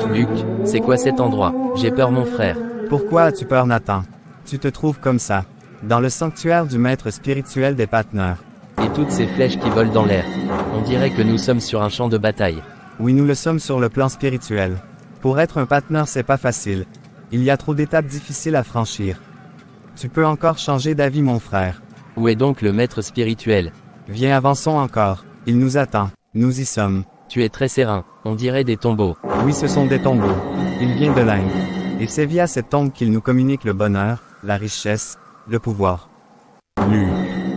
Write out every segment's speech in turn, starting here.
Luc, c'est quoi cet endroit? J'ai peur mon frère. Pourquoi as-tu peur, Nathan? Tu te trouves comme ça, dans le sanctuaire du maître spirituel des patineurs. Et toutes ces flèches qui volent dans l'air. On dirait que nous sommes sur un champ de bataille. Oui, nous le sommes sur le plan spirituel. Pour être un patineur, c'est pas facile. Il y a trop d'étapes difficiles à franchir. Tu peux encore changer d'avis, mon frère. Où est donc le maître spirituel? Viens, avançons encore. Il nous attend. Nous y sommes. Tu es très serein, on dirait des tombeaux. Oui, ce sont des tombeaux. Il vient de l'Inde. Et c'est via cette tombe qu'il nous communique le bonheur, la richesse, le pouvoir. Luc,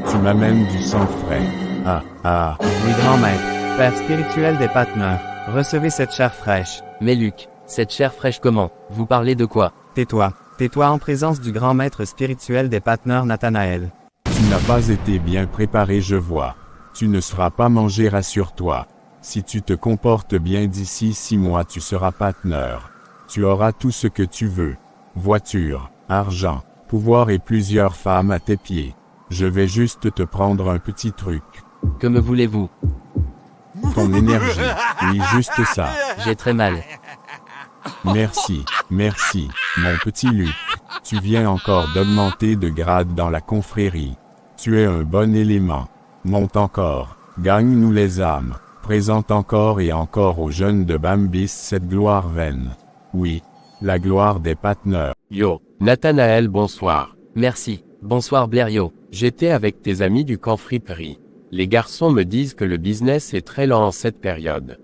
tu m'amènes du sang frais. Oui, grand maître, père spirituel des patineurs, recevez cette chair fraîche. Mais Luc, cette chair fraîche comment? Vous parlez de quoi? Tais-toi. Tais-toi en présence du grand maître spirituel des patineurs Nathanaël. Tu n'as pas été bien préparé, je vois. Tu ne seras pas mangé, rassure-toi. Si tu te comportes bien d'ici 6 mois, tu seras patineur. Tu auras tout ce que tu veux. Voiture, argent, pouvoir et plusieurs femmes à tes pieds. Je vais juste te prendre un petit truc. Que me voulez-vous? Ton énergie. Oui, juste ça. J'ai très mal. Merci, mon petit Luc. Tu viens encore d'augmenter de grade dans la confrérie. Tu es un bon élément. Monte encore. Gagne-nous les âmes. Présente encore et encore aux jeunes de Bambis cette gloire vaine. Oui, la gloire des patineurs. Yo, Nathanaël, bonsoir. Merci. Bonsoir Blériot. J'étais avec tes amis du camp friperie. Les garçons me disent que le business est très lent en cette période.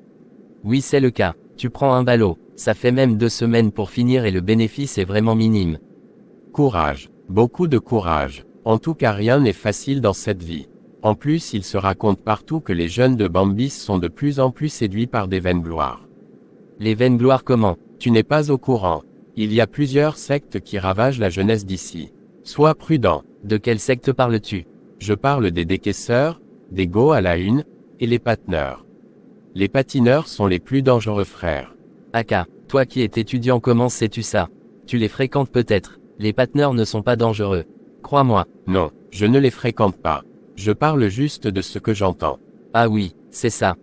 Oui, c'est le cas. Tu prends un ballot. Ça fait même 2 semaines pour finir et le bénéfice est vraiment minime. Courage. Beaucoup de courage. En tout cas, rien n'est facile dans cette vie. En plus, il se raconte partout que les jeunes de Bambis sont de plus en plus séduits par des vaines gloires. Les vaines gloires comment? Tu n'es pas au courant. Il y a plusieurs sectes qui ravagent la jeunesse d'ici. Sois prudent. De quelle secte parles-tu? Je parle des décaisseurs, des go à la une, et les patineurs. Les patineurs sont les plus dangereux, frères. Aka, toi qui es étudiant, comment sais-tu ça? Tu les fréquentes peut-être. Les patineurs ne sont pas dangereux. Crois-moi. Non, je ne les fréquente pas. Je parle juste de ce que j'entends. Ah oui, c'est ça.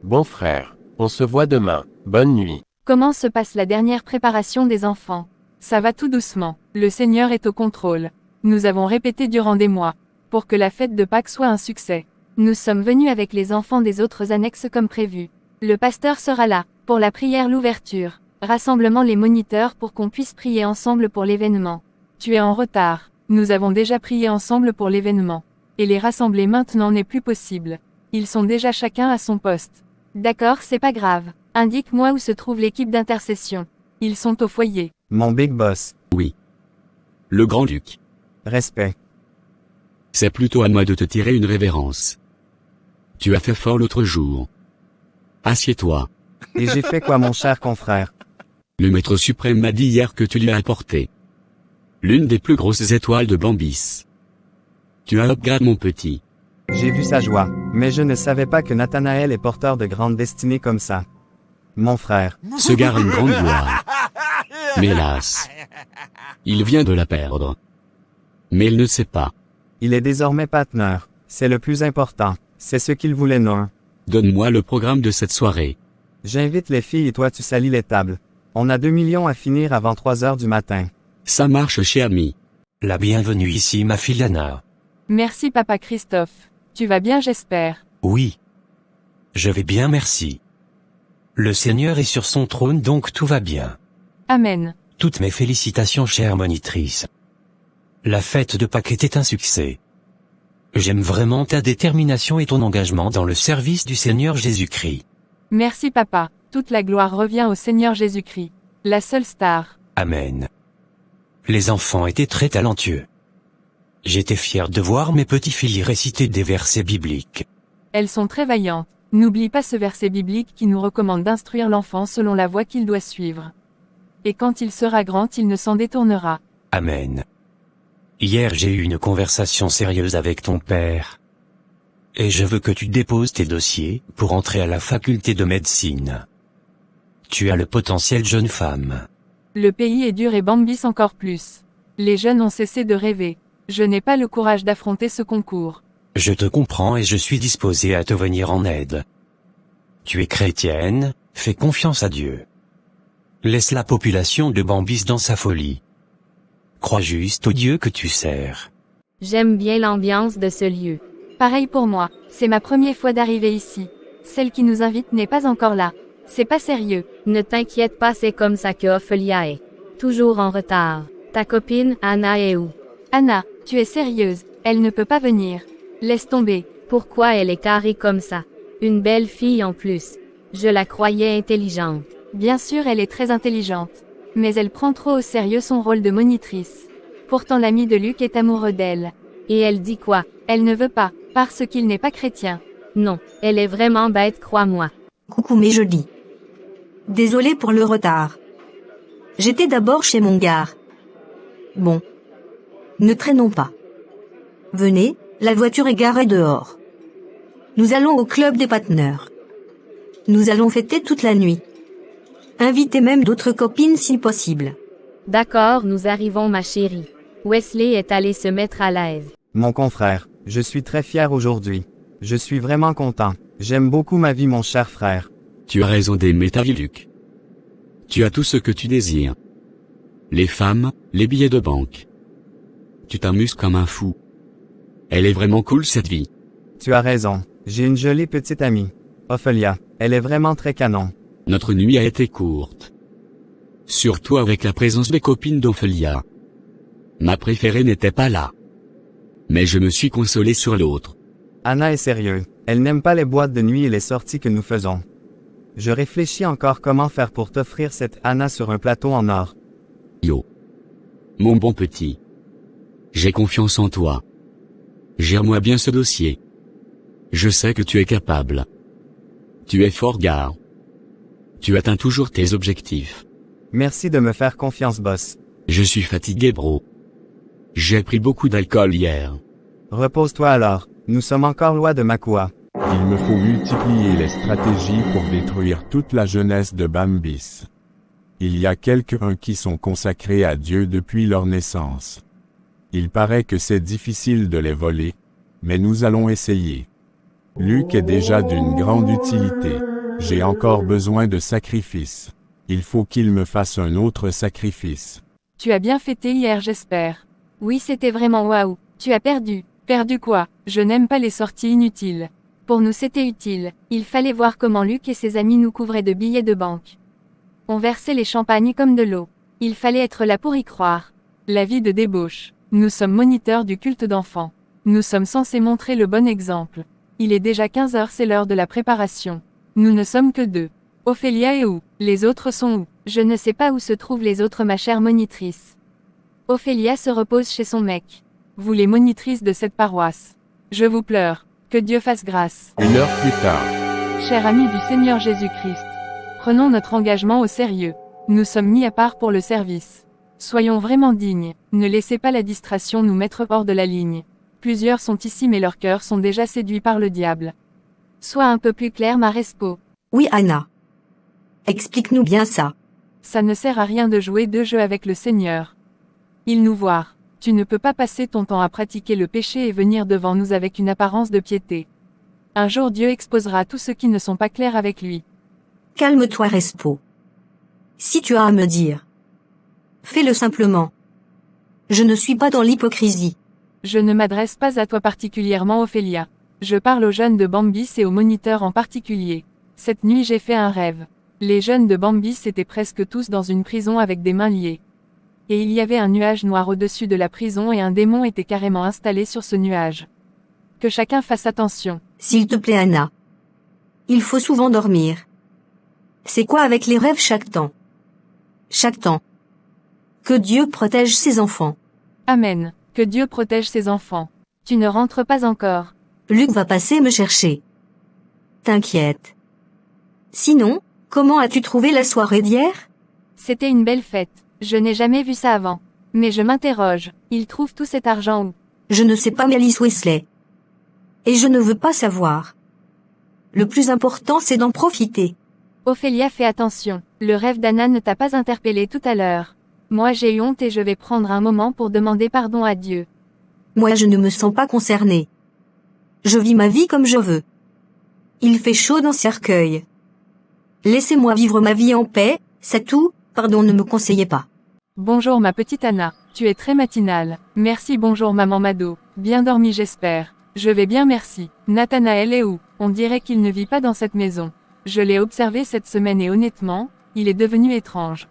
Bon frère, on se voit demain. Bonne nuit. Comment se passe la dernière préparation des enfants? Ça va tout doucement. Le Seigneur est au contrôle. Nous avons répété durant des mois, pour que la fête de Pâques soit un succès. Nous sommes venus avec les enfants des autres annexes comme prévu. Le pasteur sera là, pour la prière l'ouverture. Rassemblement les moniteurs pour qu'on puisse prier ensemble pour l'événement. Tu es en retard. Nous avons déjà prié ensemble pour l'événement. Et les rassembler maintenant n'est plus possible. Ils sont déjà chacun à son poste. D'accord, c'est pas grave. Indique-moi où se trouve l'équipe d'intercession. Ils sont au foyer. Mon big boss. Oui. Le grand-duc. Respect. C'est plutôt à moi de te tirer une révérence. Tu as fait fort l'autre jour. Assieds-toi. Et j'ai fait quoi, mon cher confrère? Le maître suprême m'a dit hier que tu lui as apporté l'une des plus grosses étoiles de Bambis. Tu as upgrade, mon petit. J'ai vu sa joie, mais je ne savais pas que Nathanaël est porteur de grandes destinées comme ça. Mon frère. Ce gars a une grande gloire. Mais hélas, il vient de la perdre. Mais il ne sait pas. Il est désormais patineur. C'est le plus important. C'est ce qu'il voulait, non? Donne-moi le programme de cette soirée. J'invite les filles et toi tu salis les tables. On a 2 millions à finir avant 3 heures du matin. Ça marche, cher ami. La bienvenue ici, ma fille Anna. Merci papa Christophe. Tu vas bien, j'espère. Oui. Je vais bien, merci. Le Seigneur est sur son trône, donc tout va bien. Amen. Toutes mes félicitations, chère monitrice. La fête de Pâques était un succès. J'aime vraiment ta détermination et ton engagement dans le service du Seigneur Jésus-Christ. Merci papa. Toute la gloire revient au Seigneur Jésus-Christ. La seule star. Amen. Les enfants étaient très talentueux. J'étais fier de voir mes petites filles réciter des versets bibliques. Elles sont très vaillantes. N'oublie pas ce verset biblique qui nous recommande d'instruire l'enfant selon la voie qu'il doit suivre. Et quand il sera grand, il ne s'en détournera. Amen. Hier j'ai eu une conversation sérieuse avec ton père. Et je veux que tu déposes tes dossiers pour entrer à la faculté de médecine. Tu as le potentiel, jeune femme. Le pays est dur et Bambis encore plus. Les jeunes ont cessé de rêver. Je n'ai pas le courage d'affronter ce concours. Je te comprends et je suis disposé à te venir en aide. Tu es chrétienne, fais confiance à Dieu. Laisse la population de Bambis dans sa folie. Crois juste au Dieu que tu sers. J'aime bien l'ambiance de ce lieu. Pareil pour moi, c'est ma première fois d'arriver ici. Celle qui nous invite n'est pas encore là. C'est pas sérieux. Ne t'inquiète pas, c'est comme ça que Ophelia est. Toujours en retard. Ta copine, Anna, est où? Anna, tu es sérieuse, elle ne peut pas venir. Laisse tomber. Pourquoi elle est carrée comme ça? Une belle fille en plus. Je la croyais intelligente. Bien sûr, elle est très intelligente. Mais elle prend trop au sérieux son rôle de monitrice. Pourtant l'ami de Luc est amoureux d'elle. Et elle dit quoi? Elle ne veut pas, parce qu'il n'est pas chrétien. Non, elle est vraiment bête, crois-moi. Coucou mes jolis. Désolé pour le retard. J'étais d'abord chez mon gars. Bon. Ne traînons pas. Venez, la voiture est garée dehors. Nous allons au club des patineurs. Nous allons fêter toute la nuit. Invitez même d'autres copines si possible. D'accord, nous arrivons ma chérie. Wesley est allé se mettre à l'aise. Mon confrère, je suis très fier aujourd'hui. Je suis vraiment content. J'aime beaucoup ma vie, mon cher frère. Tu as raison d'aimer ta vie, Luc. Tu as tout ce que tu désires. Les femmes, les billets de banque. Tu t'amuses comme un fou. Elle est vraiment cool cette vie. Tu as raison. J'ai une jolie petite amie. Ophelia. Elle est vraiment très canon. Notre nuit a été courte. Surtout avec la présence des copines d'Ophelia. Ma préférée n'était pas là. Mais je me suis consolé sur l'autre. Anna est sérieuse. Elle n'aime pas les boîtes de nuit et les sorties que nous faisons. Je réfléchis encore comment faire pour t'offrir cette Anna sur un plateau en or. Yo. Mon bon petit. J'ai confiance en toi. Gère-moi bien ce dossier. Je sais que tu es capable. Tu es fort gars. Tu atteins toujours tes objectifs. Merci de me faire confiance, boss. Je suis fatigué, bro. J'ai pris beaucoup d'alcool hier. Repose-toi alors. Nous sommes encore loin de Makua. Il me faut multiplier les stratégies pour détruire toute la jeunesse de Bambis. Il y a quelques-uns qui sont consacrés à Dieu depuis leur naissance. Il paraît que c'est difficile de les voler, mais nous allons essayer. Luc est déjà d'une grande utilité. J'ai encore besoin de sacrifices. Il faut qu'il me fasse un autre sacrifice. Tu as bien fêté hier, j'espère. Oui, c'était vraiment waouh. Tu as perdu. Perdu quoi? Je n'aime pas les sorties inutiles. Pour nous c'était utile. Il fallait voir comment Luc et ses amis nous couvraient de billets de banque. On versait les champagnes comme de l'eau. Il fallait être là pour y croire. La vie de débauche. Nous sommes moniteurs du culte d'enfants. Nous sommes censés montrer le bon exemple. Il est déjà 15 heures, c'est l'heure de la préparation. Nous ne sommes que deux. Ophélia est où? Les autres sont où? Je ne sais pas où se trouvent les autres, ma chère monitrice. Ophélia se repose chez son mec. Vous les monitrices de cette paroisse. Je vous pleure. Que Dieu fasse grâce. 1 heure plus tard. Chers amis du Seigneur Jésus-Christ. Prenons notre engagement au sérieux. Nous sommes mis à part pour le service. Soyons vraiment dignes. Ne laissez pas la distraction nous mettre hors de la ligne. Plusieurs sont ici mais leurs cœurs sont déjà séduits par le diable. Sois un peu plus clair, ma respo. Oui Anna. Explique-nous bien ça. Ça ne sert à rien de jouer deux jeux avec le Seigneur. Il nous voit. Tu ne peux pas passer ton temps à pratiquer le péché et venir devant nous avec une apparence de piété. Un jour Dieu exposera tous ceux qui ne sont pas clairs avec lui. Calme-toi Respo. Si tu as à me dire, fais-le simplement. Je ne suis pas dans l'hypocrisie. Je ne m'adresse pas à toi particulièrement, Ophélia. Je parle aux jeunes de Bambis et aux moniteurs en particulier. Cette nuit j'ai fait un rêve. Les jeunes de Bambis étaient presque tous dans une prison avec des mains liées. Et il y avait un nuage noir au-dessus de la prison et un démon était carrément installé sur ce nuage. Que chacun fasse attention. S'il te plaît Anna. Il faut souvent dormir. C'est quoi avec les rêves chaque temps? Chaque temps. Que Dieu protège ses enfants. Amen. Que Dieu protège ses enfants. Tu ne rentres pas encore. Luc va passer me chercher. T'inquiète. Sinon, comment as-tu trouvé la soirée d'hier? C'était une belle fête. Je n'ai jamais vu ça avant. Mais je m'interroge. Il trouve tout cet argent où? Je ne sais pas Malice Wesley. Et je ne veux pas savoir. Le plus important c'est d'en profiter. Ophélia, fais attention. Le rêve d'Anna ne t'a pas interpellé tout à l'heure. Moi j'ai eu honte et je vais prendre un moment pour demander pardon à Dieu. Moi je ne me sens pas concernée. Je vis ma vie comme je veux. Il fait chaud dans ce cercueil. Laissez-moi vivre ma vie en paix, c'est tout, Pardon, ne me conseillez pas. Bonjour ma petite Anna, tu es très matinale. Merci bonjour maman Mado, bien dormi j'espère. Je vais bien merci. Nathanaël est où? On dirait qu'il ne vit pas dans cette maison. Je l'ai observé cette semaine et honnêtement, il est devenu étrange.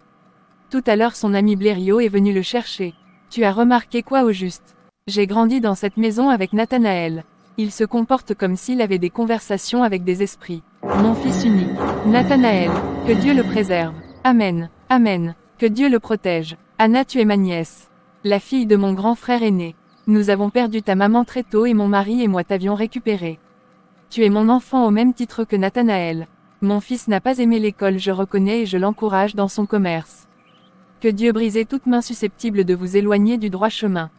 Tout à l'heure son ami Blériot est venu le chercher. Tu as remarqué quoi au juste? J'ai grandi dans cette maison avec Nathanaël. Il se comporte comme s'il avait des conversations avec des esprits. Mon fils unique, Nathanaël, que Dieu le préserve. Amen, amen, que Dieu le protège. Anna, tu es ma nièce, la fille de mon grand frère aîné. Nous avons perdu ta maman très tôt et mon mari et moi t'avions récupéré. Tu es mon enfant au même titre que Nathanaël. Mon fils n'a pas aimé l'école, je reconnais et je l'encourage dans son commerce. Que Dieu brise toute main susceptible de vous éloigner du droit chemin.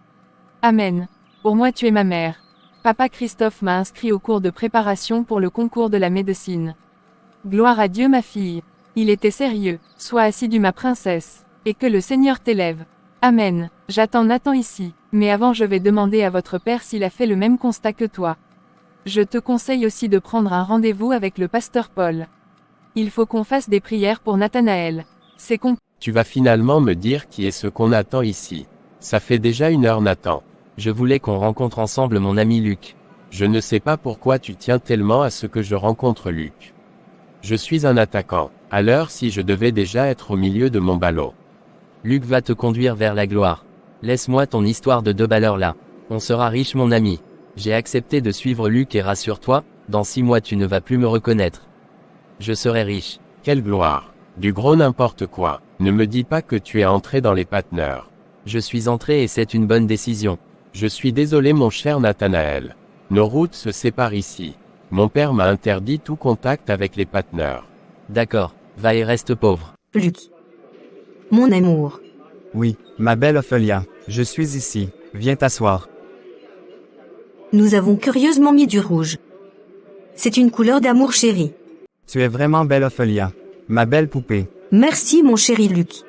Amen. Pour moi tu es ma mère. Papa Christophe m'a inscrit au cours de préparation pour le concours de la médecine. Gloire à Dieu ma fille. Il était sérieux. Sois assidue ma princesse. Et que le Seigneur t'élève. Amen. J'attends Nathan ici. Mais avant je vais demander à votre père s'il a fait le même constat que toi. Je te conseille aussi de prendre un rendez-vous avec le pasteur Paul. Il faut qu'on fasse des prières pour Nathanaël. C'est Tu vas finalement me dire qui est ce qu'on attend ici. Ça fait déjà 1 heure Nathan. Je voulais qu'on rencontre ensemble mon ami Luc. Je ne sais pas pourquoi tu tiens tellement à ce que je rencontre Luc. Je suis un attaquant. À l'heure si je devais déjà être au milieu de mon ballot. Luc va te conduire vers la gloire. Laisse-moi ton histoire de 2 balleurs là. On sera riche mon ami. J'ai accepté de suivre Luc et rassure-toi, dans 6 mois tu ne vas plus me reconnaître. Je serai riche. Quelle gloire. Du gros n'importe quoi. Ne me dis pas que tu es entré dans les Patneurs. Je suis entré et c'est une bonne décision. Je suis désolé mon cher Nathanaël. Nos routes se séparent ici. Mon père m'a interdit tout contact avec les Patneurs. D'accord, va et reste pauvre. Luc. Mon amour. Oui, ma belle Ophelia, je suis ici, viens t'asseoir. Nous avons curieusement mis du rouge. C'est une couleur d'amour chéri. Tu es vraiment belle Ophelia, ma belle poupée. Merci mon chéri Luc.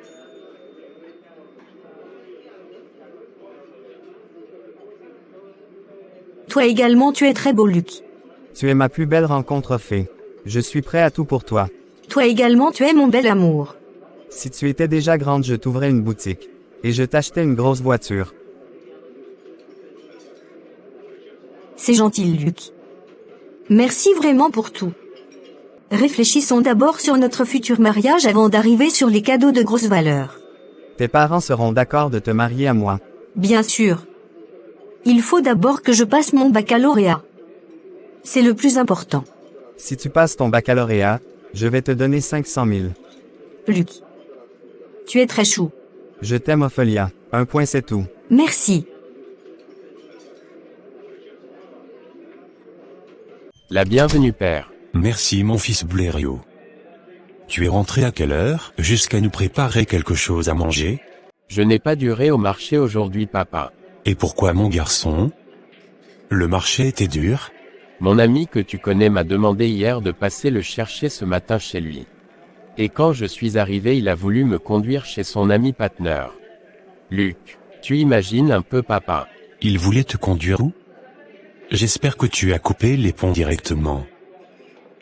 Toi également tu es très beau Luc. Tu es ma plus belle rencontre fée. Je suis prêt à tout pour toi. Toi également tu es mon bel amour. Si tu étais déjà grande je t'ouvrais une boutique. Et je t'achetais une grosse voiture. C'est gentil Luc. Merci vraiment pour tout. Réfléchissons d'abord sur notre futur mariage avant d'arriver sur les cadeaux de grosse valeur. Tes parents seront d'accord de te marier à moi. Bien sûr. Il faut d'abord que je passe mon baccalauréat. C'est le plus important. Si tu passes ton baccalauréat, je vais te donner 500 000. Luc. Tu es très chou. Je t'aime Ophelia, un point c'est tout. Merci. La bienvenue père. Merci mon fils Blériot. Tu es rentré à quelle heure, jusqu'à nous préparer quelque chose à manger? Je n'ai pas duré au marché aujourd'hui papa. Et pourquoi mon garçon? Le marché était dur? Mon ami que tu connais m'a demandé hier de passer le chercher ce matin chez lui. Et quand je suis arrivé il a voulu me conduire chez son ami Patner. Luc, tu imagines un peu papa. Il voulait te conduire où? J'espère que tu as coupé les ponts directement.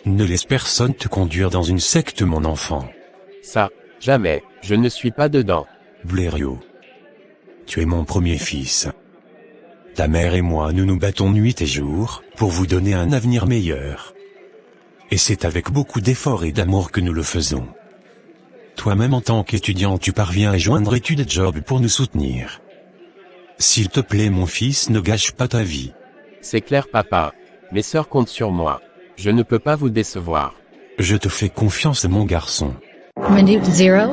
Ne laisse personne te conduire dans une secte mon enfant. Ça, jamais, je ne suis pas dedans. Blériot. Tu es mon premier fils. Ta mère et moi nous nous battons nuit et jour, pour vous donner un avenir meilleur. Et c'est avec beaucoup d'efforts et d'amour que nous le faisons. Toi-même en tant qu'étudiant tu parviens à joindre études et job pour nous soutenir. S'il te plaît mon fils ne gâche pas ta vie. C'est clair papa. Mes sœurs comptent sur moi. Je ne peux pas vous décevoir. Je te fais confiance mon garçon. Minute 00.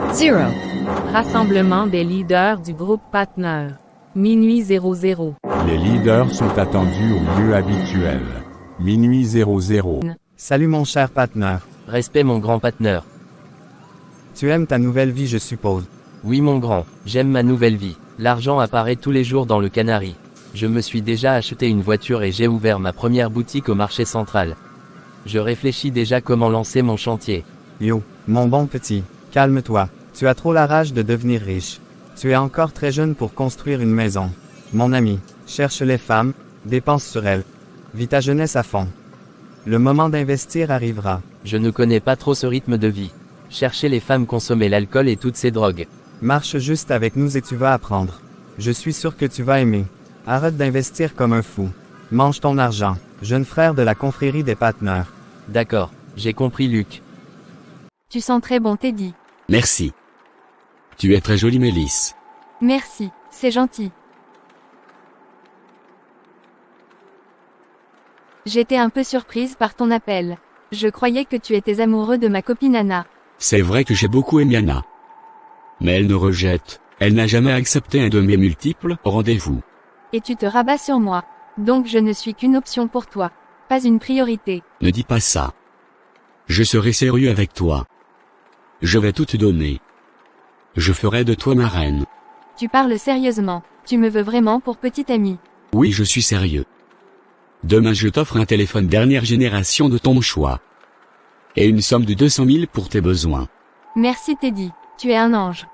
Rassemblement des leaders du groupe Patner. Minuit 00. Les leaders sont attendus au lieu habituel. Minuit 00. Salut mon cher Patner. Respect mon grand Patner. Tu aimes ta nouvelle vie je suppose. Oui mon grand, j'aime ma nouvelle vie. L'argent apparaît tous les jours dans le Canari. Je me suis déjà acheté une voiture et j'ai ouvert ma première boutique au marché central. Je réfléchis déjà comment lancer mon chantier. Yo, mon bon petit, calme-toi. Tu as trop la rage de devenir riche. Tu es encore très jeune pour construire une maison. Mon ami, cherche les femmes, dépense sur elles. Vis ta jeunesse à fond. Le moment d'investir arrivera. Je ne connais pas trop ce rythme de vie. Chercher les femmes, consommer l'alcool et toutes ces drogues. Marche juste avec nous et tu vas apprendre. Je suis sûr que tu vas aimer. Arrête d'investir comme un fou. Mange ton argent, jeune frère de la confrérie des Patneurs. D'accord, j'ai compris Luke. Tu sens très bon Teddy. Merci. Tu es très jolie Mélisse. Merci, c'est gentil. J'étais un peu surprise par ton appel. Je croyais que tu étais amoureux de ma copine Anna. C'est vrai que j'ai beaucoup aimé Anna. Mais elle me rejette, elle n'a jamais accepté un de mes multiples rendez-vous. Et tu te rabats sur moi. Donc je ne suis qu'une option pour toi. Pas une priorité. Ne dis pas ça. Je serai sérieux avec toi. Je vais tout te donner. Je ferai de toi ma reine. Tu parles sérieusement. Tu me veux vraiment pour petite amie. Oui, je suis sérieux. Demain je t'offre un téléphone dernière génération de ton choix. Et une somme de 200 000 pour tes besoins. Merci Teddy. Tu es un ange.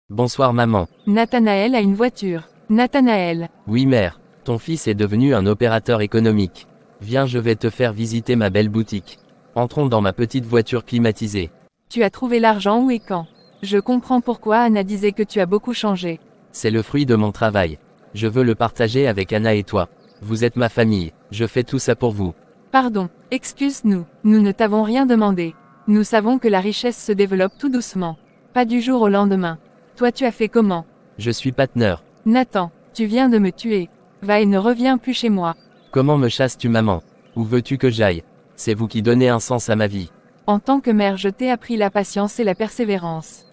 Bonsoir maman. Nathanaël a une voiture. Nathanaël. Oui mère, ton fils est devenu un opérateur économique. Viens, je vais te faire visiter ma belle boutique. Entrons dans ma petite voiture climatisée. Tu as trouvé l'argent où et quand? Je comprends pourquoi Anna disait que tu as beaucoup changé. C'est le fruit de mon travail. Je veux le partager avec Anna et toi. Vous êtes ma famille, je fais tout ça pour vous. Pardon, excuse-nous, nous ne t'avons rien demandé. Nous savons que la richesse se développe tout doucement. Pas du jour au lendemain. Toi tu as fait comment? Je suis Patner. Nathan, tu viens de me tuer. Va et ne reviens plus chez moi. Comment me chasses-tu maman? Où veux-tu que j'aille? C'est vous qui donnez un sens à ma vie. En tant que mère, je t'ai appris la patience et la persévérance.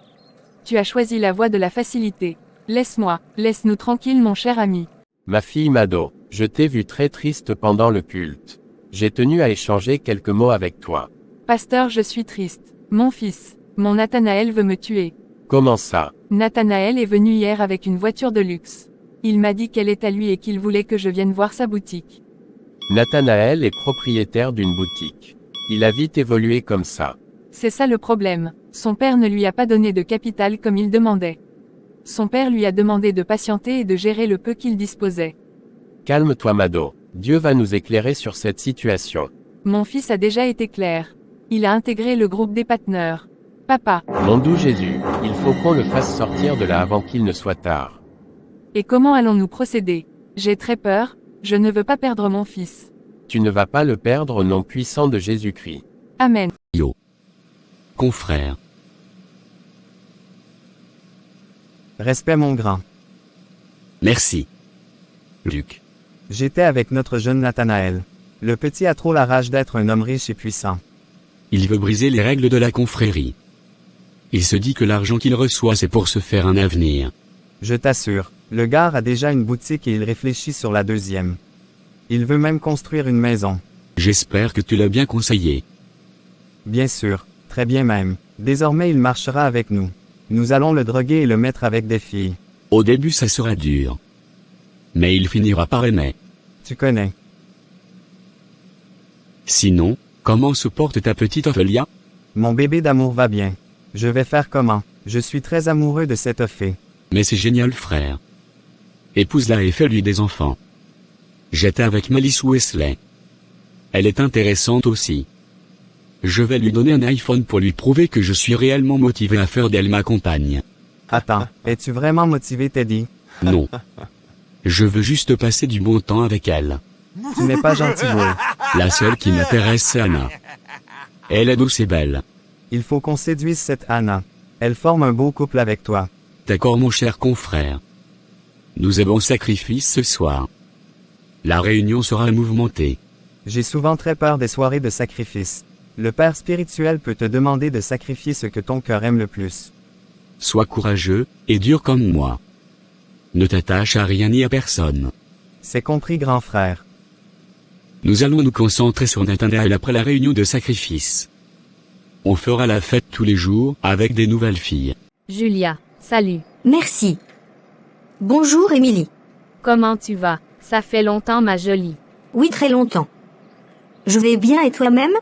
Tu as choisi la voie de la facilité. Laisse-moi, laisse-nous tranquilles mon cher ami. Ma fille Mado, je t'ai vu très triste pendant le culte. J'ai tenu à échanger quelques mots avec toi. Pasteur, je suis triste. Mon fils, mon Nathanaël veut me tuer. Comment ça? Nathanaël est venu hier avec une voiture de luxe. Il m'a dit qu'elle est à lui et qu'il voulait que je vienne voir sa boutique. Nathanaël est propriétaire d'une boutique. Il a vite évolué comme ça. C'est ça le problème. Son père ne lui a pas donné de capital comme il demandait. Son père lui a demandé de patienter et de gérer le peu qu'il disposait. Calme-toi Mado. Dieu va nous éclairer sur cette situation. Mon fils a déjà été clair. Il a intégré le groupe des Patneurs. Papa. Mon doux Jésus, il faut qu'on le fasse sortir de là avant qu'il ne soit tard. Et comment allons-nous procéder? J'ai très peur, je ne veux pas perdre mon fils. Tu ne vas pas le perdre au nom puissant de Jésus-Christ. Amen. Yo. Confrère. Respect mon grand. Merci. Luc. J'étais avec notre jeune Nathanaël. Le petit a trop la rage d'être un homme riche et puissant. Il veut briser les règles de la confrérie. Il se dit que l'argent qu'il reçoit c'est pour se faire un avenir. Je t'assure, le gars a déjà une boutique et il réfléchit sur la deuxième. Il veut même construire une maison. J'espère que tu l'as bien conseillé. Bien sûr, très bien même. Désormais il marchera avec nous. Nous allons le droguer et le mettre avec des filles. Au début ça sera dur. Mais il finira par aimer. Tu connais. Sinon, comment se porte ta petite Ophélia? Mon bébé d'amour va bien. Je vais faire comment? Je suis très amoureux de cette Ophé. Mais c'est génial frère. Épouse-la et fais-lui des enfants. J'étais avec Malice Wesley. Elle est intéressante aussi. Je vais lui donner un iPhone pour lui prouver que je suis réellement motivé à faire d'elle ma compagne. Attends, es-tu vraiment motivé Teddy? Non. Je veux juste passer du bon temps avec elle. Tu n'es pas gentil beau. La seule qui m'intéresse c'est Anna. Elle est douce et belle. Il faut qu'on séduise cette Anna. Elle forme un beau couple avec toi. D'accord mon cher confrère. Nous avons sacrifice ce soir. La réunion sera mouvementée. J'ai souvent très peur des soirées de sacrifice. Le Père spirituel peut te demander de sacrifier ce que ton cœur aime le plus. Sois courageux, et dur comme moi. Ne t'attache à rien ni à personne. C'est compris grand frère. Nous allons nous concentrer sur Nathanaël après la réunion de sacrifice. On fera la fête tous les jours, avec des nouvelles filles. Julia, salut. Merci. Bonjour Émilie. Comment tu vas? Ça fait longtemps ma jolie. Oui, très longtemps. Je vais bien et toi-même?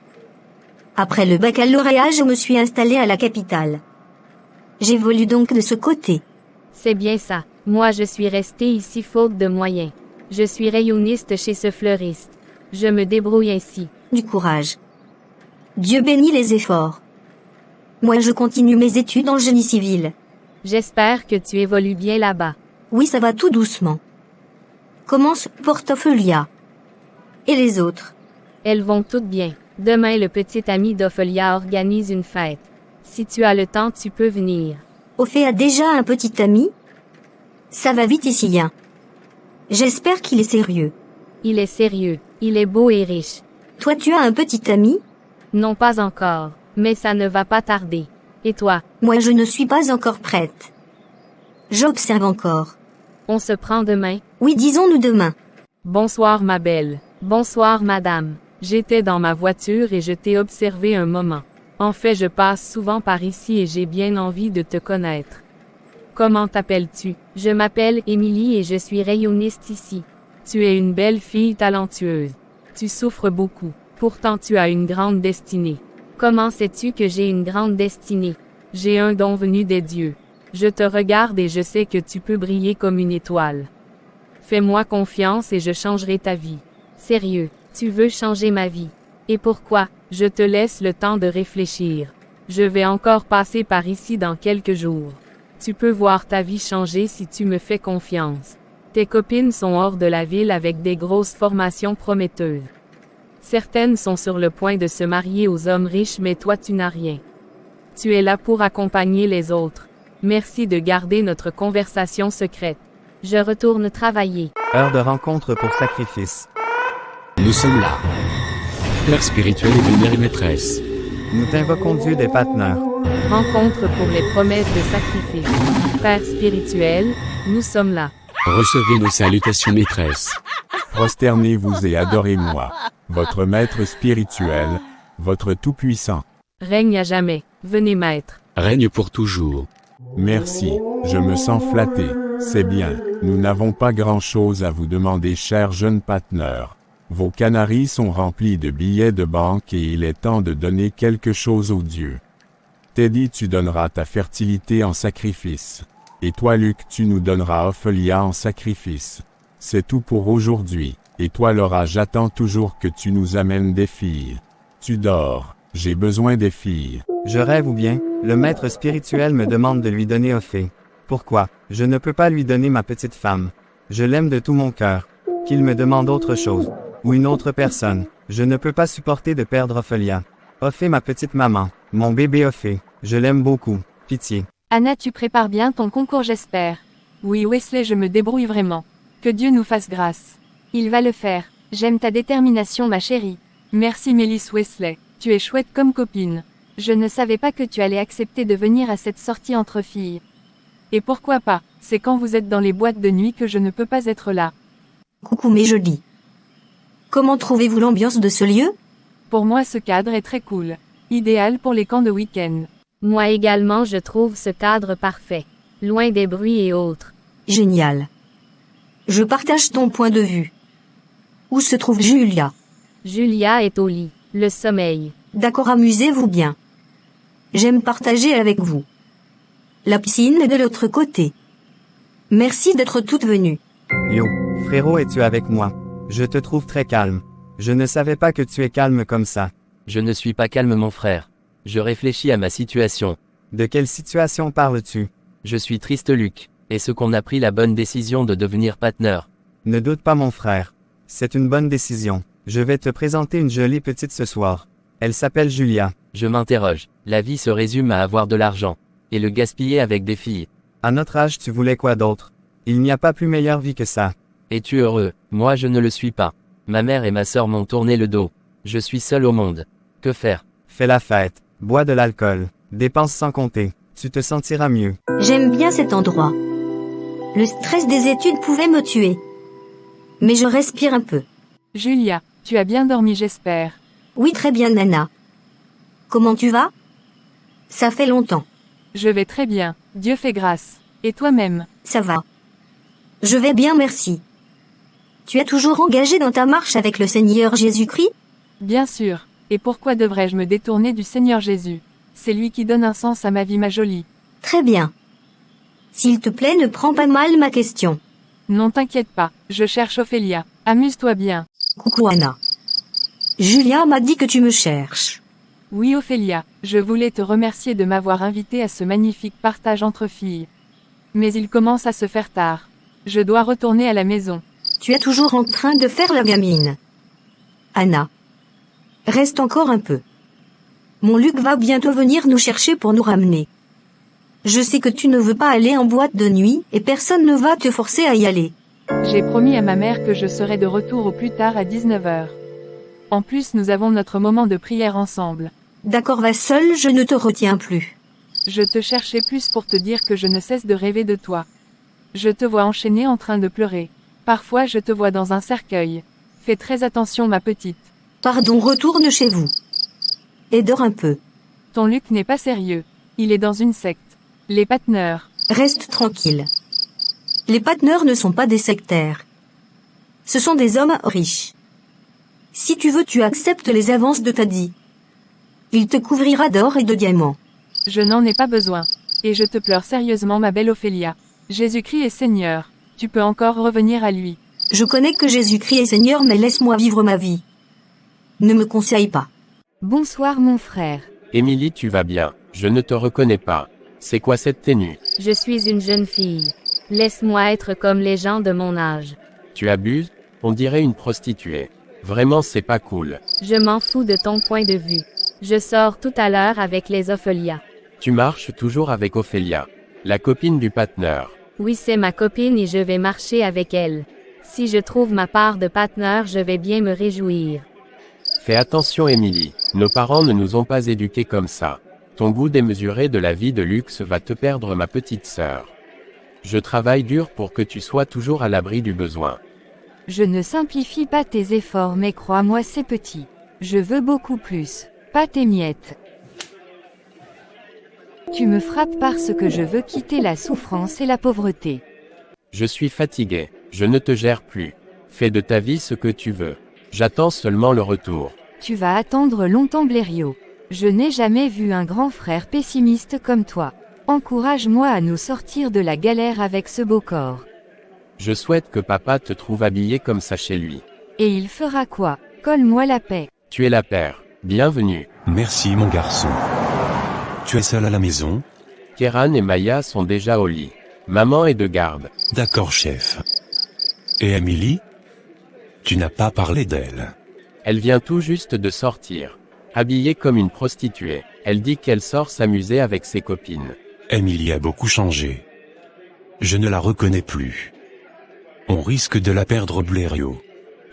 Après le baccalauréat, je me suis installée à la capitale. J'évolue donc de ce côté. C'est bien ça. Moi je suis restée ici faute de moyens. Je suis rayonniste chez ce fleuriste. Je me débrouille ainsi. Du courage. Dieu bénit les efforts. Moi je continue mes études en génie civil. J'espère que tu évolues bien là-bas. Oui, ça va tout doucement. Comment se porte Ophelia? Et les autres? Elles vont toutes bien. Demain, le petit ami d'Ophelia organise une fête. Si tu as le temps, tu peux venir. Ophé a déjà un petit ami? Ça va vite ici, hein. J'espère qu'il est sérieux. Il est sérieux. Il est beau et riche. Toi tu as un petit ami? Non, pas encore. Mais ça ne va pas tarder. Et toi? Moi je ne suis pas encore prête. J'observe encore. On se prend demain? Oui, disons-nous demain. Bonsoir ma belle. Bonsoir, madame. J'étais dans ma voiture et je t'ai observé un moment. En fait, je passe souvent par ici et j'ai bien envie de te connaître. Comment t'appelles-tu? Je m'appelle Émilie et je suis rayonniste ici. Tu es une belle fille talentueuse. Tu souffres beaucoup. Pourtant tu as une grande destinée. Comment sais-tu que j'ai une grande destinée? J'ai un don venu des dieux. Je te regarde et je sais que tu peux briller comme une étoile. Fais-moi confiance et je changerai ta vie. Sérieux, tu veux changer ma vie? Et pourquoi? Je te laisse le temps de réfléchir. Je vais encore passer par ici dans quelques jours. Tu peux voir ta vie changer si tu me fais confiance. Tes copines sont hors de la ville avec des grosses formations prometteuses. Certaines sont sur le point de se marier aux hommes riches mais toi tu n'as rien. Tu es là pour accompagner les autres. Merci de garder notre conversation secrète. Je retourne travailler. Heure de rencontre pour sacrifice. Nous sommes là. Père spirituel et lumière et maîtresse. Nous t'invoquons Dieu des partenaires. Rencontre pour les promesses de sacrifice. Père spirituel, nous sommes là. Recevez nos salutations maîtresse. Prosternez-vous et adorez-moi, votre maître spirituel, votre tout-puissant. Règne à jamais. Venez maître. Règne pour toujours. Merci, je me sens flatté. C'est bien, nous n'avons pas grand-chose à vous demander, cher jeune partenaire. Vos canaries sont remplis de billets de banque et il est temps de donner quelque chose aux dieux. Teddy, tu donneras ta fertilité en sacrifice. Et toi, Luc, tu nous donneras Ophelia en sacrifice. C'est tout pour aujourd'hui. Et toi, Laura, j'attends toujours que tu nous amènes des filles. Tu dors, j'ai besoin des filles. Je rêve ou bien, le maître spirituel me demande de lui donner Ophée. Pourquoi? Je ne peux pas lui donner ma petite femme. Je l'aime de tout mon cœur. Qu'il me demande autre chose. Ou une autre personne. Je ne peux pas supporter de perdre Ophelia. Ophée, ma petite maman. Mon bébé Ophée. Je l'aime beaucoup. Pitié. Anna, tu prépares bien ton concours, j'espère. Oui, Wesley, je me débrouille vraiment. Que Dieu nous fasse grâce. Il va le faire. J'aime ta détermination, ma chérie. Merci Mélisse Wesley. Tu es chouette comme copine. Je ne savais pas que tu allais accepter de venir à cette sortie entre filles. Et pourquoi pas? C'est quand vous êtes dans les boîtes de nuit que je ne peux pas être là. Coucou mes jolis. Comment trouvez-vous l'ambiance de ce lieu? Pour moi, ce cadre est très cool. Idéal pour les camps de week-end. Moi également, je trouve ce cadre parfait. Loin des bruits et autres. Génial. Je partage ton point de vue. Où se trouve Julia? Julia est au lit. Le sommeil. D'accord, amusez-vous bien. J'aime partager avec vous. La piscine est de l'autre côté. Merci d'être toutes venues. Yo, frérot, es-tu avec moi? Je te trouve très calme. Je ne savais pas que tu es calme comme ça. Je ne suis pas calme mon frère. Je réfléchis à ma situation. De quelle situation parles-tu? Je suis triste Luc. Est-ce qu'on a pris la bonne décision de devenir partner? Ne doute pas mon frère. C'est une bonne décision. Je vais te présenter une jolie petite ce soir. Elle s'appelle Julia. Je m'interroge. La vie se résume à avoir de l'argent. Et le gaspiller avec des filles. À notre âge, tu voulais quoi d'autre? Il n'y a pas plus meilleure vie que ça. Es-tu heureux? Moi je ne le suis pas. Ma mère et ma sœur m'ont tourné le dos. Je suis seul au monde. Que faire? Fais la fête. Bois de l'alcool. Dépense sans compter. Tu te sentiras mieux. J'aime bien cet endroit. Le stress des études pouvait me tuer. Mais je respire un peu. Julia, tu as bien dormi j'espère. Oui, très bien Nana. Comment tu vas? Ça fait longtemps. Je vais très bien, Dieu fait grâce. Et toi-même? Ça va. Je vais bien, merci. Tu es toujours engagé dans ta marche avec le Seigneur Jésus-Christ? Bien sûr. Et pourquoi devrais-je me détourner du Seigneur Jésus? C'est lui qui donne un sens à ma vie, ma jolie. Très bien. S'il te plaît, ne prends pas mal ma question. Non, t'inquiète pas, je cherche Ophélia. Amuse-toi bien. Coucou Anna. Julia m'a dit que tu me cherches. Oui Ophélia, je voulais te remercier de m'avoir invité à ce magnifique partage entre filles. Mais il commence à se faire tard. Je dois retourner à la maison. Tu es toujours en train de faire la gamine. Anna. Reste encore un peu. Mon Luc va bientôt venir nous chercher pour nous ramener. Je sais que tu ne veux pas aller en boîte de nuit et personne ne va te forcer à y aller. J'ai promis à ma mère que je serai de retour au plus tard à 19h. En plus nous avons notre moment de prière ensemble. D'accord, va seul, je ne te retiens plus. Je te cherchais plus pour te dire que je ne cesse de rêver de toi. Je te vois enchaînée en train de pleurer. Parfois je te vois dans un cercueil. Fais très attention ma petite. Pardon, retourne chez vous. Et dors un peu. Ton Luc n'est pas sérieux. Il est dans une secte. Les Patneurs. Reste tranquille. Les Patneurs ne sont pas des sectaires. Ce sont des hommes riches. Si tu veux, tu acceptes les avances de Taddy. Il te couvrira d'or et de diamants. Je n'en ai pas besoin. Et je te pleure sérieusement ma belle Ophélia. Jésus-Christ est Seigneur. Tu peux encore revenir à lui. Je connais que Jésus-Christ est Seigneur, mais laisse-moi vivre ma vie. Ne me conseille pas. Bonsoir mon frère. Émilie, tu vas bien. Je ne te reconnais pas. C'est quoi cette tenue? Je suis une jeune fille. Laisse-moi être comme les gens de mon âge. Tu abuses? On dirait une prostituée. Vraiment, c'est pas cool. Je m'en fous de ton point de vue. Je sors tout à l'heure avec les Ophélia. Tu marches toujours avec Ophélia, la copine du Patneur. Oui, c'est ma copine et je vais marcher avec elle. Si je trouve ma part de Patneur, je vais bien me réjouir. Fais attention Émilie, nos parents ne nous ont pas éduqués comme ça. Ton goût démesuré de la vie de luxe va te perdre ma petite sœur. Je travaille dur pour que tu sois toujours à l'abri du besoin. Je ne simplifie pas tes efforts mais crois-moi c'est petit. Je veux beaucoup plus, pas tes miettes. Tu me frappes parce que je veux quitter la souffrance et la pauvreté. Je suis fatigué, je ne te gère plus. Fais de ta vie ce que tu veux. J'attends seulement le retour. Tu vas attendre longtemps Blériot. Je n'ai jamais vu un grand frère pessimiste comme toi. Encourage-moi à nous sortir de la galère avec ce beau corps. Je souhaite que papa te trouve habillé comme ça chez lui. Et il fera quoi? Colle-moi la paix. Tu es la paire. Bienvenue. Merci mon garçon. Tu es seul à la maison? Kéran et Maya sont déjà au lit. Maman est de garde. D'accord chef. Et Émilie? Tu n'as pas parlé d'elle. Elle vient tout juste de sortir. Habillée comme une prostituée. Elle dit qu'elle sort s'amuser avec ses copines. Émilie a beaucoup changé. Je ne la reconnais plus. On risque de la perdre Blériot.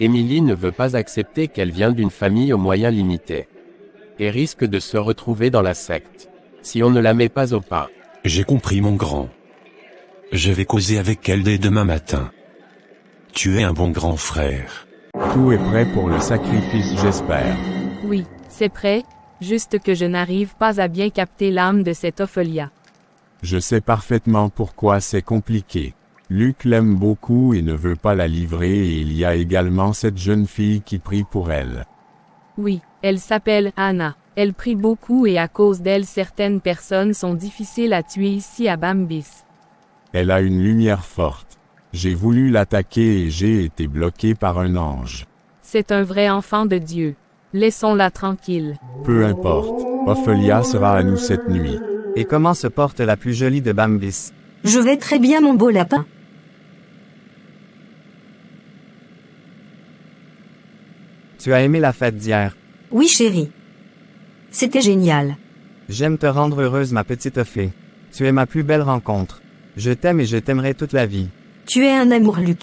Émilie ne veut pas accepter qu'elle vient d'une famille aux moyens limités. Et risque de se retrouver dans la secte. Si on ne la met pas au pas. J'ai compris mon grand. Je vais causer avec elle dès demain matin. Tu es un bon grand frère. Tout est prêt pour le sacrifice, j'espère. Oui, c'est prêt, juste que je n'arrive pas à bien capter l'âme de cette Ophélia. Je sais parfaitement pourquoi c'est compliqué. Luc l'aime beaucoup et ne veut pas la livrer et il y a également cette jeune fille qui prie pour elle. Oui, elle s'appelle Anna. Elle prie beaucoup et à cause d'elle certaines personnes sont difficiles à tuer ici à Bambis. Elle a une lumière forte. J'ai voulu l'attaquer et j'ai été bloqué par un ange. C'est un vrai enfant de Dieu. Laissons-la tranquille. Peu importe, Ophélia sera à nous cette nuit. Et comment se porte la plus jolie de Bambis? Je vais très bien mon beau lapin. Tu as aimé la fête d'hier? Oui chérie. C'était génial. J'aime te rendre heureuse ma petite fée. Tu es ma plus belle rencontre. Je t'aime et je t'aimerai toute la vie. Tu es un amour Luc.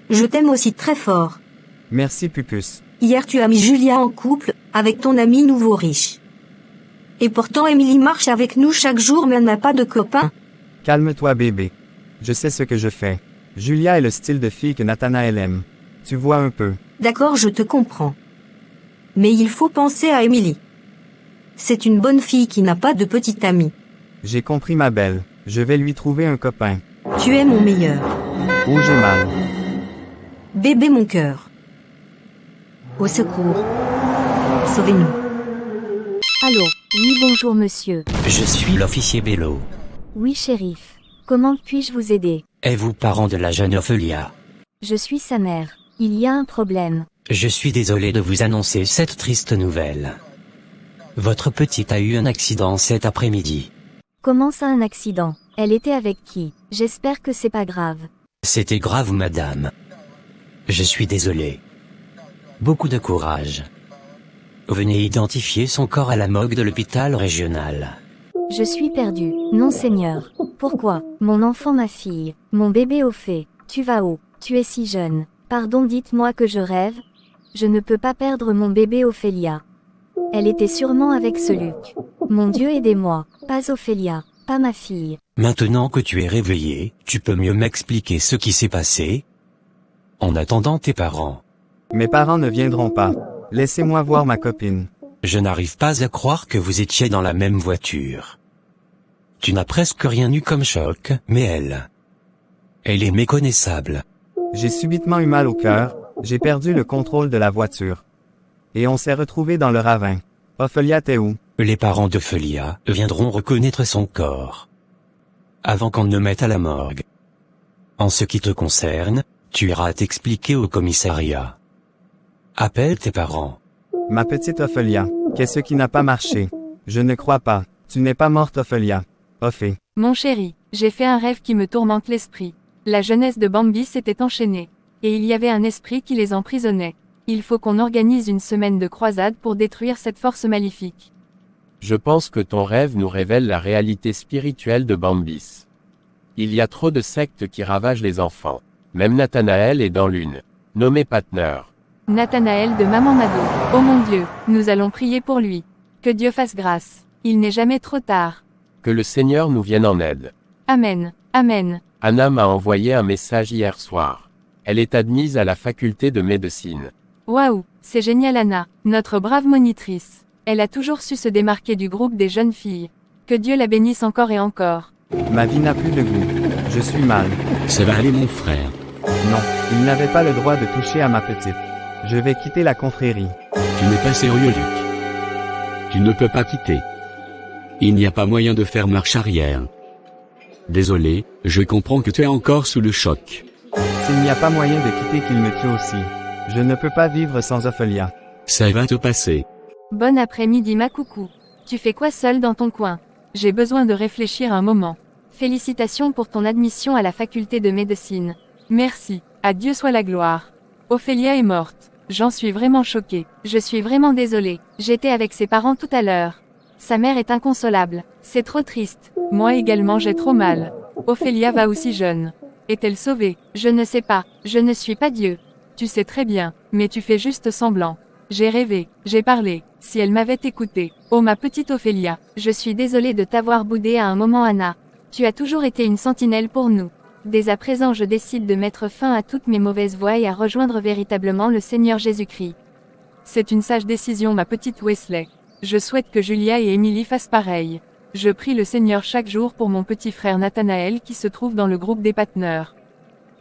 Je t'aime aussi très fort. Merci Pupus. Hier tu as mis Julia en couple, avec ton ami nouveau riche. Et pourtant Émilie marche avec nous chaque jour mais elle n'a pas de copain. Calme-toi bébé. Je sais ce que je fais. Julia est le style de fille que Nathanaël aime. Tu vois un peu. D'accord, je te comprends. Mais il faut penser à Émilie. C'est une bonne fille qui n'a pas de petit ami. J'ai compris ma belle. Je vais lui trouver un copain. Tu es mon meilleur. Oh j'ai mal. Bébé mon cœur. Au secours. Sauvez-nous. Allô? Oui bonjour monsieur. Je suis l'officier Bello. Oui shérif. Comment puis-je vous aider? Êtes-vous parent de la jeune Ophélia? Je suis sa mère. Il y a un problème. Je suis désolé de vous annoncer cette triste nouvelle. Votre petite a eu un accident cet après-midi. Comment ça un accident? Elle était avec qui? J'espère que c'est pas grave. C'était grave, madame. Je suis désolé. Beaucoup de courage. Venez identifier son corps à la morgue de l'hôpital régional. Je suis perdue. Non Seigneur. Pourquoi? Mon enfant, ma fille, mon bébé au fait. Tu vas où? Tu es si jeune. Pardon, dites-moi que je rêve. Je ne peux pas perdre mon bébé Ophélia. Elle était sûrement avec ce Luc. Mon Dieu, aidez-moi. Pas Ophélia, pas ma fille. Maintenant que tu es réveillé, tu peux mieux m'expliquer ce qui s'est passé? En attendant tes parents. Mes parents ne viendront pas. Laissez-moi voir ma copine. Je n'arrive pas à croire que vous étiez dans la même voiture. Tu n'as presque rien eu comme choc, mais elle est méconnaissable. J'ai subitement eu mal au cœur, j'ai perdu le contrôle de la voiture. Et on s'est retrouvés dans le ravin. Ophélia, t'es où? Les parents d'Ophélia viendront reconnaître son corps. Avant qu'on ne le mette à la morgue. En ce qui te concerne, tu iras t'expliquer au commissariat. Appelle tes parents. Ma petite Ophélia, qu'est-ce qui n'a pas marché? Je ne crois pas. Tu n'es pas morte, Ophélia. Ophé. Mon chéri, j'ai fait un rêve qui me tourmente l'esprit. La jeunesse de Bambi s'était enchaînée. Et il y avait un esprit qui les emprisonnait. Il faut qu'on organise une semaine de croisade pour détruire cette force maléfique. Je pense que ton rêve nous révèle la réalité spirituelle de Bambis. Il y a trop de sectes qui ravagent les enfants. Même Nathanaël est dans l'une. Nommé Patner. Nathanaël de Maman Mado. Oh mon Dieu, nous allons prier pour lui. Que Dieu fasse grâce. Il n'est jamais trop tard. Que le Seigneur nous vienne en aide. Amen. Amen. Anna m'a envoyé un message hier soir. Elle est admise à la faculté de médecine. Waouh, c'est génial Anna, notre brave monitrice. Elle a toujours su se démarquer du groupe des jeunes filles. Que Dieu la bénisse encore et encore. Ma vie n'a plus de goût. Je suis mal. Ça va aller mon frère. Non, il n'avait pas le droit de toucher à ma petite. Je vais quitter la confrérie. Tu n'es pas sérieux, Luc. Tu ne peux pas quitter. Il n'y a pas moyen de faire marche arrière. Désolé, je comprends que tu es encore sous le choc. S'il n'y a pas moyen de quitter qu'il me tue aussi. Je ne peux pas vivre sans Ophélia. Ça va te passer. Bon après-midi ma coucou. Tu fais quoi seul dans ton coin? J'ai besoin de réfléchir un moment. Félicitations pour ton admission à la faculté de médecine. Merci. À Dieu soit la gloire. Ophélia est morte. J'en suis vraiment choquée. Je suis vraiment désolée. J'étais avec ses parents tout à l'heure. Sa mère est inconsolable. C'est trop triste. Moi également j'ai trop mal. Ophélia va aussi jeune. Est-elle sauvée? Je ne sais pas. Je ne suis pas Dieu. Tu sais très bien, mais tu fais juste semblant. J'ai rêvé, j'ai parlé. Si elle m'avait écouté. Oh ma petite Ophélia, je suis désolée de t'avoir boudé à un moment Anna. Tu as toujours été une sentinelle pour nous. Dès à présent je décide de mettre fin à toutes mes mauvaises voies et à rejoindre véritablement le Seigneur Jésus-Christ. C'est une sage décision ma petite Wesley. Je souhaite que Julia et Emily fassent pareil. Je prie le Seigneur chaque jour pour mon petit frère Nathanaël qui se trouve dans le groupe des Patner.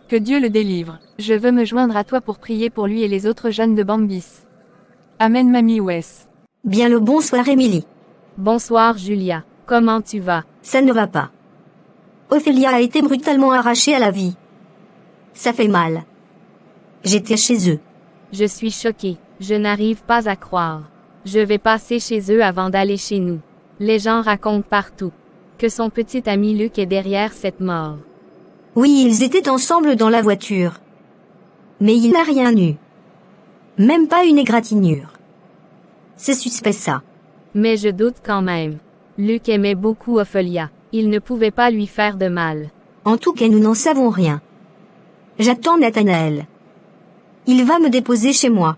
Que Dieu le délivre. Je veux me joindre à toi pour prier pour lui et les autres jeunes de Bambis. Amen mamie Wes. Bien le bonsoir Émilie. Bonsoir Julia. Comment tu vas? Ça ne va pas. Ophélia a été brutalement arrachée à la vie. Ça fait mal. J'étais chez eux. Je suis choquée. Je n'arrive pas à croire. Je vais passer chez eux avant d'aller chez nous. Les gens racontent partout que son petit ami Luc est derrière cette mort. Oui, ils étaient ensemble dans la voiture. Mais il n'a rien eu. Même pas une égratignure. C'est suspect ça. Mais je doute quand même. Luc aimait beaucoup Ophélia. Il ne pouvait pas lui faire de mal. En tout cas, nous n'en savons rien. J'attends Nathanaël. Il va me déposer chez moi.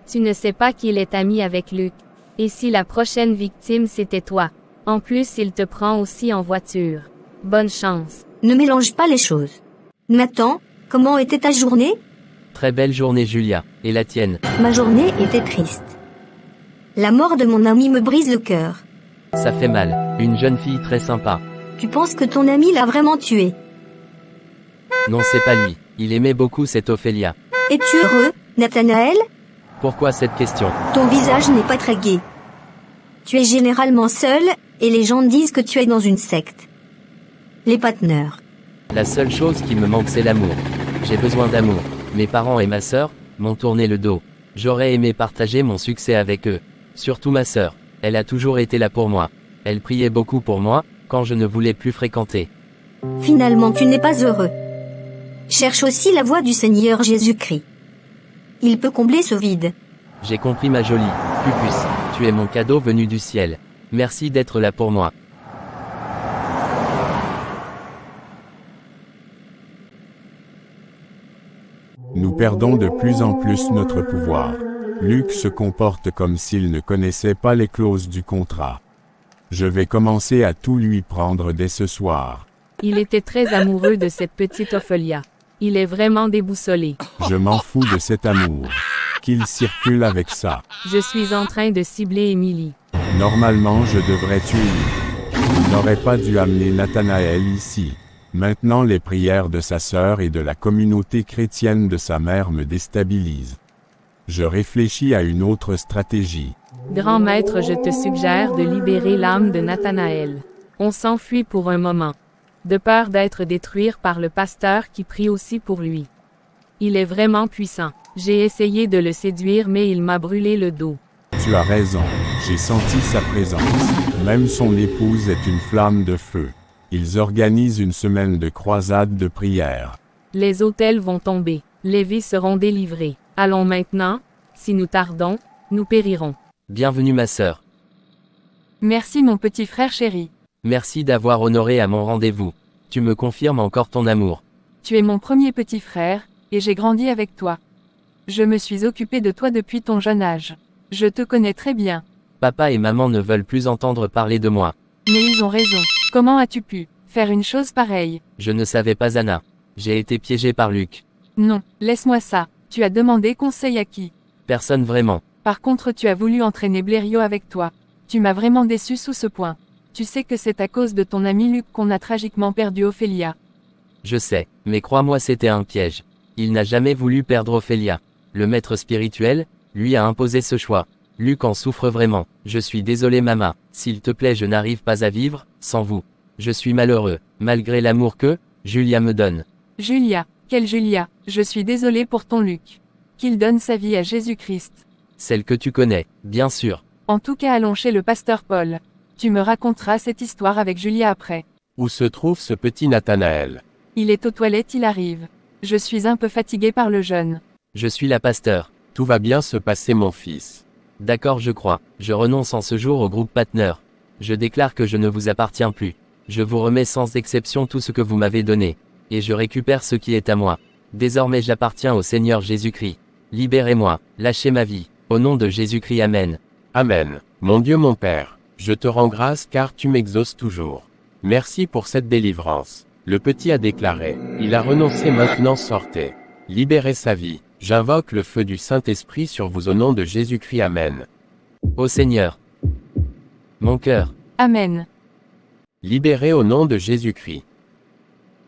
Tu ne sais pas qu'il est ami avec Luc. Et si la prochaine victime c'était toi? En plus, il te prend aussi en voiture. Bonne chance. Ne mélange pas les choses. Nathan, comment était ta journée? Très belle journée Julia. Et la tienne? Ma journée était triste. La mort de mon ami me brise le cœur. Ça fait mal. Une jeune fille très sympa. Tu penses que ton ami l'a vraiment tué? Non, c'est pas lui. Il aimait beaucoup cette Ophélia. Es-tu heureux, Nathanaël? Pourquoi cette question? Ton visage n'est pas très gai. Tu es généralement seul, et les gens disent que tu es dans une secte. Les Patner. La seule chose qui me manque c'est l'amour. J'ai besoin d'amour. Mes parents et ma sœur m'ont tourné le dos. J'aurais aimé partager mon succès avec eux. Surtout ma sœur. Elle a toujours été là pour moi. Elle priait beaucoup pour moi, quand je ne voulais plus fréquenter. Finalement tu n'es pas heureux. Cherche aussi la voie du Seigneur Jésus-Christ. Il peut combler ce vide. J'ai compris ma jolie. Pupus, tu es mon cadeau venu du ciel. Merci d'être là pour moi. Nous perdons de plus en plus notre pouvoir. Luc se comporte comme s'il ne connaissait pas les clauses du contrat. Je vais commencer à tout lui prendre dès ce soir. Il était très amoureux de cette petite Ophelia. Il est vraiment déboussolé. Je m'en fous de cet amour. Qu'il circule avec ça. Je suis en train de cibler Émilie. Normalement je devrais tuer Luc. Il n'aurait pas dû amener Nathanaël ici. Maintenant les prières de sa sœur et de la communauté chrétienne de sa mère me déstabilisent. Je réfléchis à une autre stratégie. Grand maître, je te suggère de libérer l'âme de Nathanaël. On s'enfuit pour un moment. De peur d'être détruit par le pasteur qui prie aussi pour lui. Il est vraiment puissant. J'ai essayé de le séduire mais il m'a brûlé le dos. Tu as raison, j'ai senti sa présence. Même son épouse est une flamme de feu. Ils organisent une semaine de croisade de prière. Les autels vont tomber. Les vies seront délivrées. Allons maintenant. Si nous tardons, nous périrons. Bienvenue ma sœur. Merci mon petit frère chéri. Merci d'avoir honoré à mon rendez-vous. Tu me confirmes encore ton amour. Tu es mon premier petit frère, et j'ai grandi avec toi. Je me suis occupé de toi depuis ton jeune âge. Je te connais très bien. Papa et maman ne veulent plus entendre parler de moi. Mais ils ont raison. Comment as-tu pu faire une chose pareille? Je ne savais pas Anna. J'ai été piégé par Luc. Non, laisse-moi ça. Tu as demandé conseil à qui? Personne vraiment. Par contre tu as voulu entraîner Blériot avec toi. Tu m'as vraiment déçu sous ce point. Tu sais que c'est à cause de ton ami Luc qu'on a tragiquement perdu Ophélia. Je sais, mais crois-moi c'était un piège. Il n'a jamais voulu perdre Ophélia. Le maître spirituel, lui a imposé ce choix. Luc en souffre vraiment. Je suis désolé Mama, s'il te plaît je n'arrive pas à vivre, sans vous. Je suis malheureux, malgré l'amour que, Julia me donne. Julia, quelle Julia? Je suis désolé pour ton Luc. Qu'il donne sa vie à Jésus-Christ. Celle que tu connais, bien sûr. En tout cas allons chez le pasteur Paul. Tu me raconteras cette histoire avec Julia après. Où se trouve ce petit Nathanaël? Il est aux toilettes, il arrive. Je suis un peu fatigué par le jeûne. Je suis la pasteur. Tout va bien se passer mon fils. D'accord je crois. Je renonce en ce jour au groupe Patner. Je déclare que je ne vous appartiens plus. Je vous remets sans exception tout ce que vous m'avez donné. Et je récupère ce qui est à moi. Désormais j'appartiens au Seigneur Jésus-Christ. Libérez-moi, lâchez ma vie. Au nom de Jésus-Christ, Amen. Amen. Mon Dieu mon Père, je te rends grâce car tu m'exauces toujours. Merci pour cette délivrance. Le petit a déclaré, il a renoncé maintenant sortez. Libérez sa vie. J'invoque le feu du Saint-Esprit sur vous au nom de Jésus-Christ. Amen. Ô Seigneur. Mon cœur. Amen. Libérez au nom de Jésus-Christ.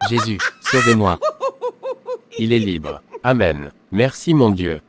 Jésus, sauvez-moi. Il est libre. Amen. Merci mon Dieu.